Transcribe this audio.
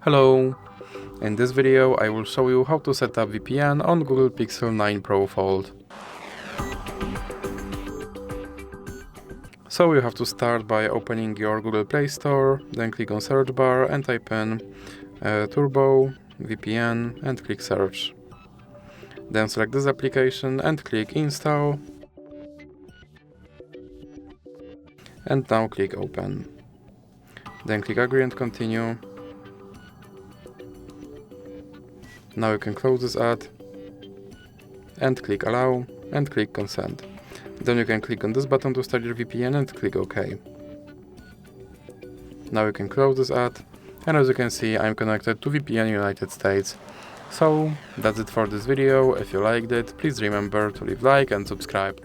Hello! In this video I will show you how to set up VPN on Google Pixel 9 Pro Fold. So you have to start by opening your Google Play Store, then click on search bar and type in Turbo VPN and click search. Then select this application and click install. And now click open. Then click agree and continue. Now you can close this ad and click allow and click consent. Then you can click on this button to start your VPN and click OK. Now you can close this ad, and as you can see I'm connected to VPN United States. So that's it for this video. If you liked it, please remember to leave like and subscribe.